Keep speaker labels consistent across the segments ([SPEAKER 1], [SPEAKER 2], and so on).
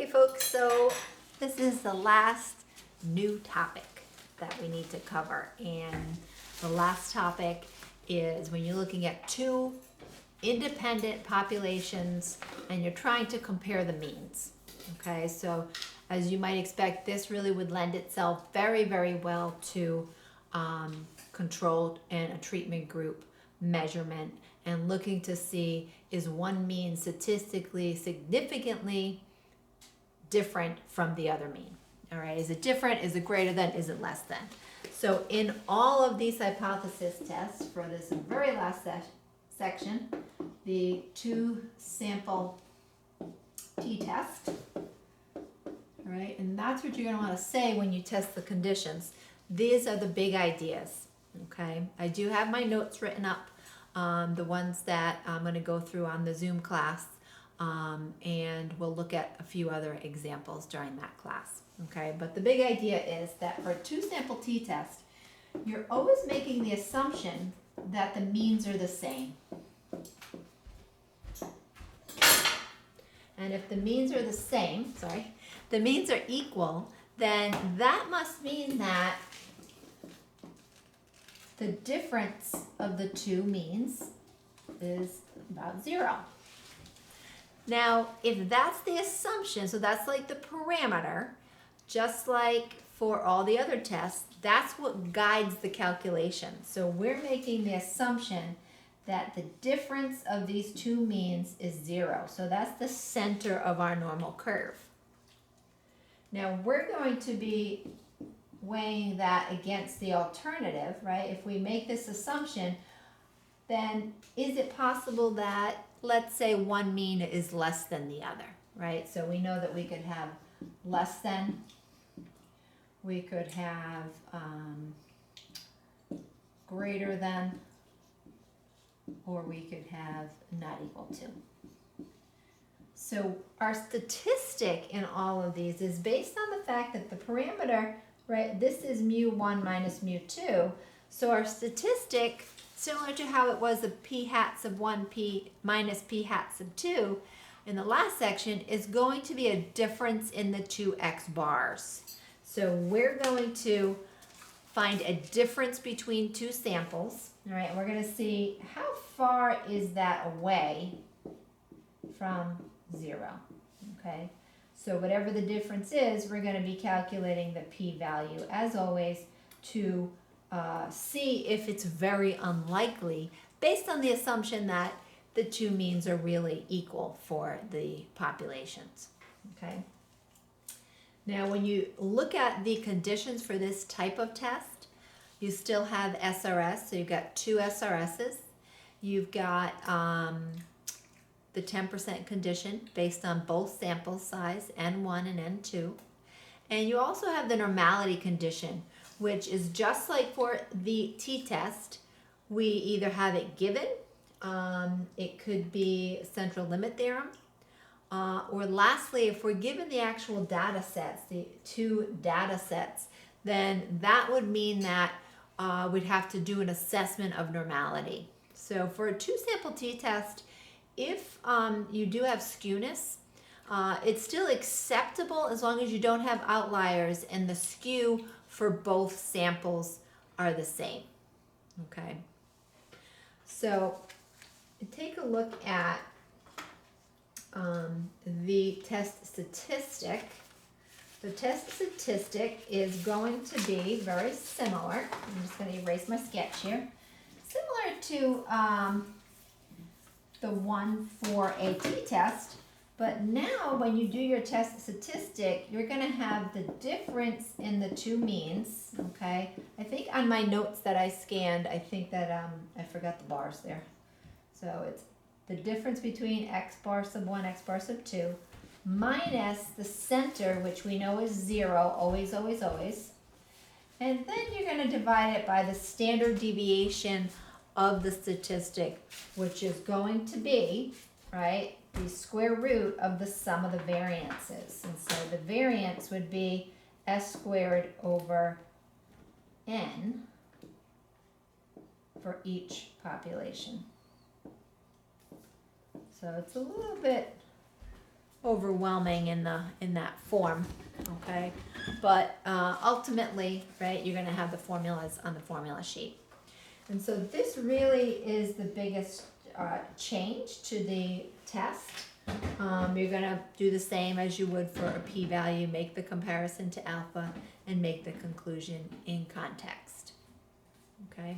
[SPEAKER 1] Okay, folks, so this is the last new topic that we need to cover. And the last topic is when you're looking at two independent populations and you're trying to compare the means. Okay, so as you might expect, this really would lend itself very, very well to controlled and a treatment group measurement and looking to see is one mean statistically significantly different from the other mean. All right, is it different, is it greater than, is it less than? So in all of these hypothesis tests for this very last section, the two sample t-test, all right, and that's what you're going to want to say when you test the conditions. These are the big ideas, okay? I do have my notes written up, the ones that I'm going to go through on the Zoom class, and we'll look at a few other examples during that class, okay? But the big idea is that for a two sample t-test, you're always making the assumption that the means are the same. And if the means are the same, the means are equal, then that must mean that the difference of the two means is about 0. Now, if that's the assumption, so that's like the parameter, just like for all the other tests, that's what guides the calculation. So we're making the assumption that the difference of these two means is 0. So that's the center of our normal curve. Now we're going to be weighing that against the alternative, right? If we make this assumption, then is it possible that, let's say, one mean is less than the other, right? So we know that we could have less than, we could have greater than, or we could have not equal to. So our statistic in all of these is based on the fact that the parameter, right, this is mu1 minus mu2. So our statistic, similar to how it was the p hat sub 1 p minus p hat sub 2 in the last section, is going to be a difference in the two x bars. So we're going to find a difference between two samples. All right, and we're going to see how far is that away from 0. Okay, so whatever the difference is, we're going to be calculating the p-value, as always, to see if it's very unlikely, based on the assumption that the two means are really equal for the populations. Okay. Now, when you look at the conditions for this type of test, you still have SRS, so you've got two SRSs. You've got the 10% condition based on both sample size, N1 and N2. And you also have the normality condition, which is just like for the t-test. We either have it given, it could be central limit theorem, or lastly, if we're given the actual data sets, the two data sets, then that would mean that we'd have to do an assessment of normality. So for a two sample t-test, if you do have skewness, it's still acceptable as long as you don't have outliers and the skew for both samples are the same. Okay, so take a look at the test statistic. The test statistic is going to be very similar. I'm just going to erase my sketch here. Similar to the one for a t-test, but now when you do your test statistic, you're going to have the difference in the two means. Okay, I think on my notes that I scanned, I think that I forgot the bars there. So it's the difference between x bar sub 1, x bar sub 2, minus the center, which we know is 0, always, always, always. And then you're going to divide it by the standard deviation of the statistic, which is going to be, right, the square root of the sum of the variances. And so the variance would be s squared over n for each population. So it's a little bit overwhelming in that form, okay? But ultimately, right, you're going to have the formulas on the formula sheet. And so this really is the biggest change to the test. You're going to do the same as you would for a p-value, make the comparison to alpha, and make the conclusion in context. Okay.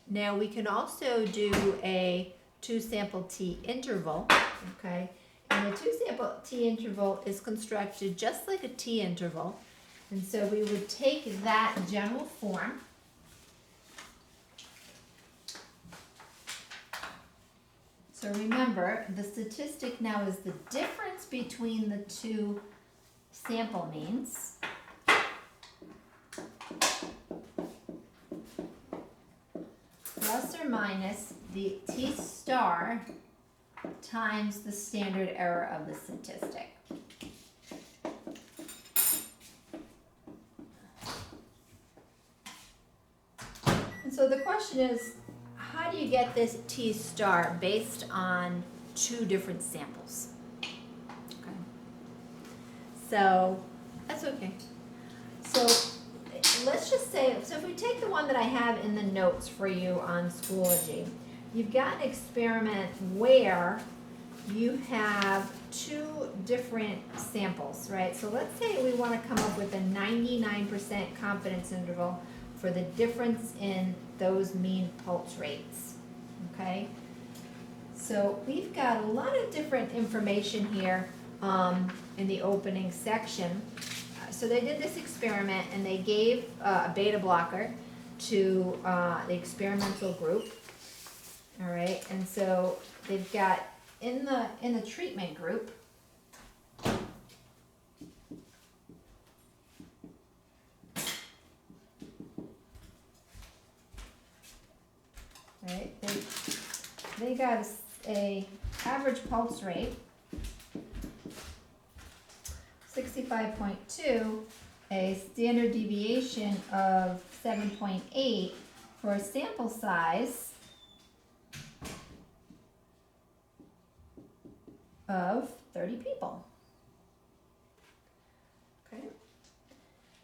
[SPEAKER 1] Now we can also do a 2-sample t interval. Okay. And a 2-sample t interval is constructed just like a t interval. And so we would take that general form. So remember, the statistic now is the difference between the two sample means. Plus or minus the t star times the standard error of the statistic. And so the question is, how do you get this t star based on two different samples? Okay. So that's okay. So let's just say, so if we take the one that I have in the notes for you on Schoology, you've got an experiment where you have two different samples, right? So let's say we want to come up with a 99% confidence interval for the difference in those mean pulse rates, okay? So we've got a lot of different information here in the opening section. So they did this experiment and they gave a beta blocker to the experimental group, all right? And so they've got in the treatment group, right? They got a average pulse rate, 65.2, a standard deviation of 7.8 for a sample size of 30 people. Okay.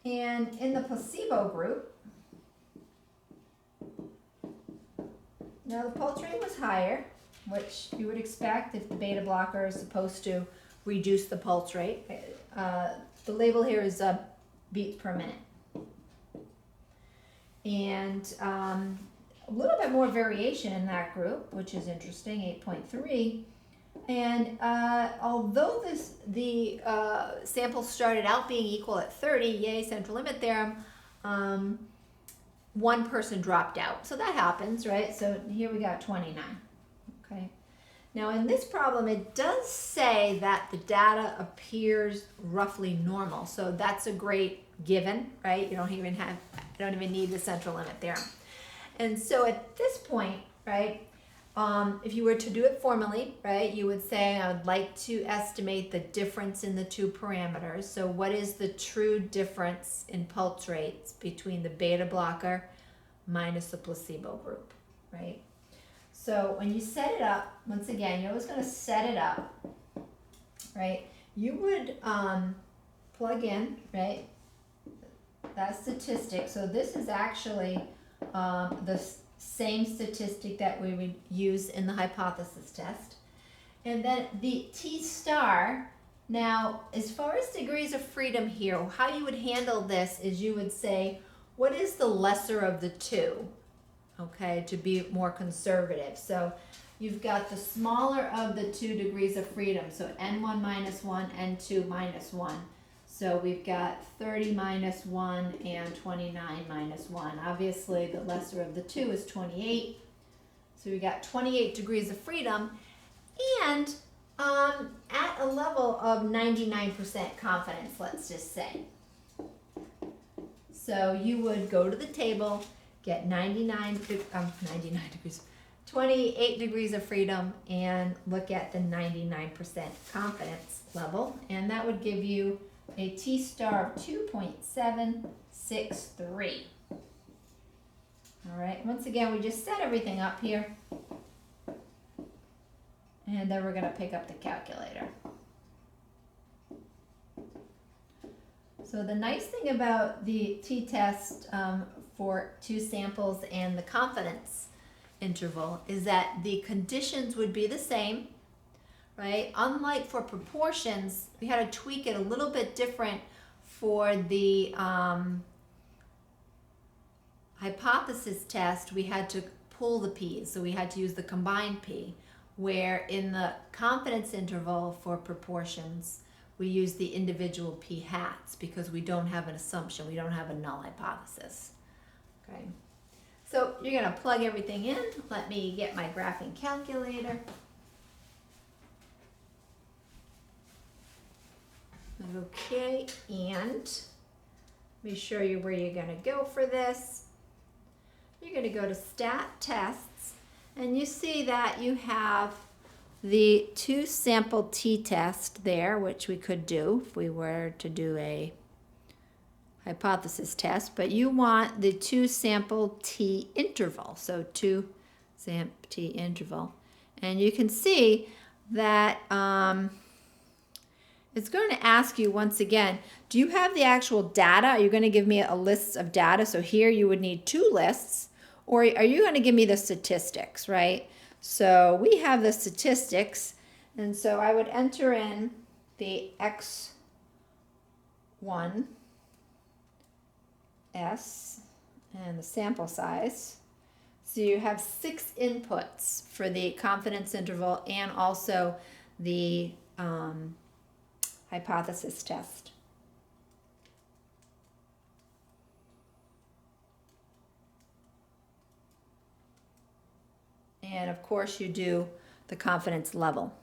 [SPEAKER 1] And in the placebo group, now the pulse rate was higher, which you would expect if the beta blocker is supposed to reduce the pulse rate. The label here is beats per minute. And a little bit more variation in that group, which is interesting, 8.3. And although the sample started out being equal at 30, yay, central limit theorem, one person dropped out. So that happens, right? So here we got 29, okay? Now in this problem, it does say that the data appears roughly normal. So that's a great given, right? You don't even need the central limit theorem. And so at this point, right, if you were to do it formally, right, you would say, I would like to estimate the difference in the two parameters. So what is the true difference in pulse rates between the beta blocker minus the placebo group, right? So when you set it up, once again, you're always going to set it up, right? You would plug in, right, that statistic. So this is actually the same statistic that we would use in the hypothesis test. And then the T star, now as far as degrees of freedom here, how you would handle this is you would say, what is the lesser of the two? Okay, to be more conservative. So you've got the smaller of the 2 degrees of freedom. So N1 minus 1, N2 minus 1. So we've got 30 minus 1 and 29 minus 1. Obviously, the lesser of the two is 28. So we got 28 degrees of freedom. And at a level of 99% confidence, let's just say. So you would go to the table, get 28 degrees of freedom, and look at the 99% confidence level. And that would give you a T star of 2.763. All right, once again, we just set everything up here. And then we're going to pick up the calculator. So the nice thing about the t-test for two samples and the confidence interval is that the conditions would be the same, right? Unlike for proportions, we had to tweak it a little bit different for the hypothesis test. We had to pull the p's, so we had to use the combined p, where in the confidence interval for proportions, we use the individual p hats because we don't have an assumption, we don't have a null hypothesis. Okay, so you're going to plug everything in. Let me get my graphing calculator. Okay, and be sure you where you're going to go for this. You're going to go to Stat Tests, and you see that you have the two sample t-test there, which we could do if we were to do a hypothesis test, but you want the two sample t interval, so two sample t interval. And you can see that it's going to ask you once again, do you have the actual data? Are you going to give me a list of data? So here you would need two lists, or are you going to give me the statistics, right? So we have the statistics, and so I would enter in the X1, S, and the sample size. So you have 6 inputs for the confidence interval and also the hypothesis test. And of course you do the confidence level.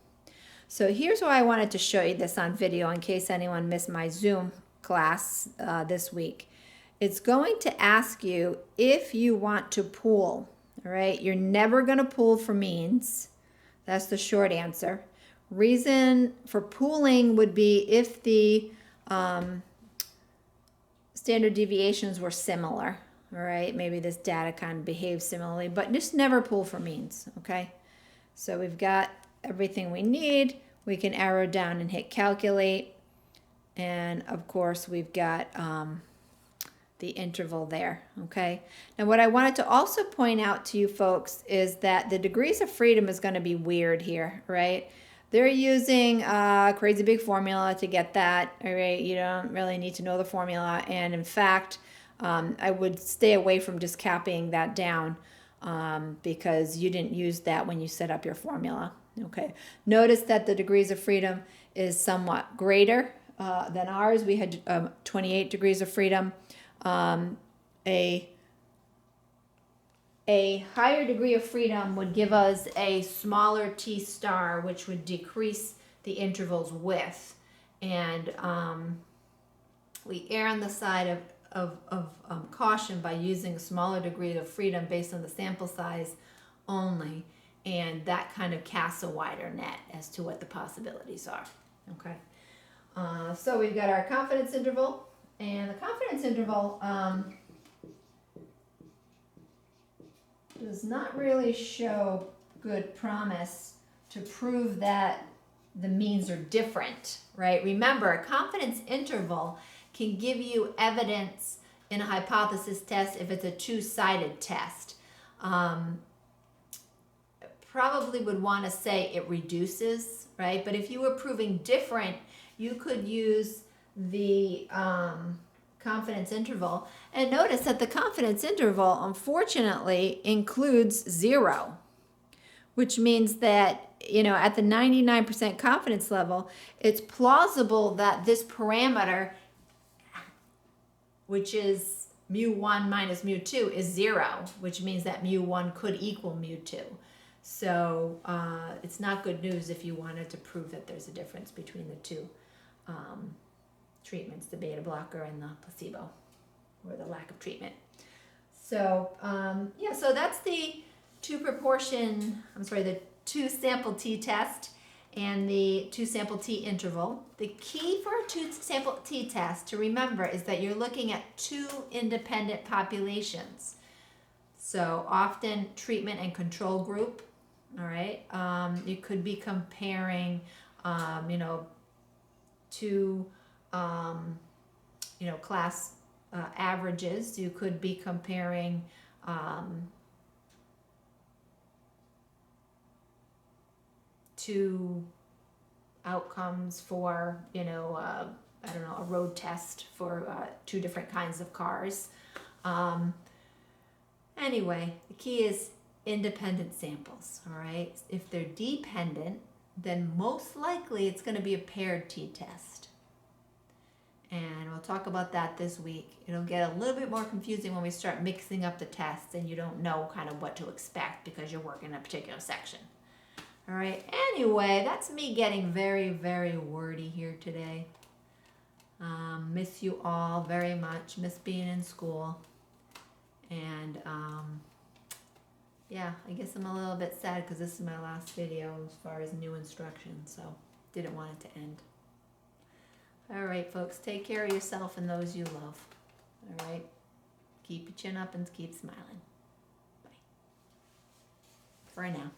[SPEAKER 1] So here's why I wanted to show you this on video in case anyone missed my Zoom class this week. It's going to ask you if you want to pool, all right? You're never going to pool for means. That's the short answer. Reason for pooling would be if the standard deviations were similar. All right, maybe this data kind of behaves similarly, but just never pool for means, okay? So we've got everything we need. We can arrow down and hit calculate. And of course, we've got the interval there, okay? Now what I wanted to also point out to you folks is that the degrees of freedom is going to be weird here, right? They're using a crazy big formula to get that, all right? You don't really need to know the formula, and in fact, I would stay away from just copying that down because you didn't use that when you set up your formula. Okay. Notice that the degrees of freedom is somewhat greater than ours. We had 28 degrees of freedom. A higher degree of freedom would give us a smaller t star, which would decrease the interval's width. And we err on the side of caution by using a smaller degree of freedom based on the sample size only, and that kind of casts a wider net as to what the possibilities are. Okay, so we've got our confidence interval, and the confidence interval does not really show good promise to prove that the means are different, right? Remember, a confidence interval can give you evidence in a hypothesis test if it's a two-sided test. Probably would want to say it reduces, right? But if you were proving different, you could use the confidence interval. And notice that the confidence interval, unfortunately, includes 0, which means that, you know, at the 99% confidence level, it's plausible that this parameter, which is mu1 minus mu2, is 0, which means that mu1 could equal mu2. So it's not good news if you wanted to prove that there's a difference between the two treatments, the beta blocker and the placebo, or the lack of treatment. So yeah, so that's the the two sample t-test and the two sample t-interval. The key for a two sample t-test to remember is that you're looking at two independent populations. So often treatment and control group, all right? You could be comparing, you know, two, you know, class averages. You could be comparing two outcomes for, you know, I don't know, a road test for two different kinds of cars. Anyway, the key is independent samples, all right? If they're dependent, then most likely it's going to be a paired t-test. And we'll talk about that this week. It'll get a little bit more confusing when we start mixing up the tests and you don't know kind of what to expect because you're working in a particular section. All right, anyway, that's me getting very, very wordy here today. Miss you all very much. Miss being in school. And yeah, I guess I'm a little bit sad because this is my last video as far as new instructions, so didn't want it to end. All right, folks, take care of yourself and those you love. All right, keep your chin up and keep smiling. Bye. For now.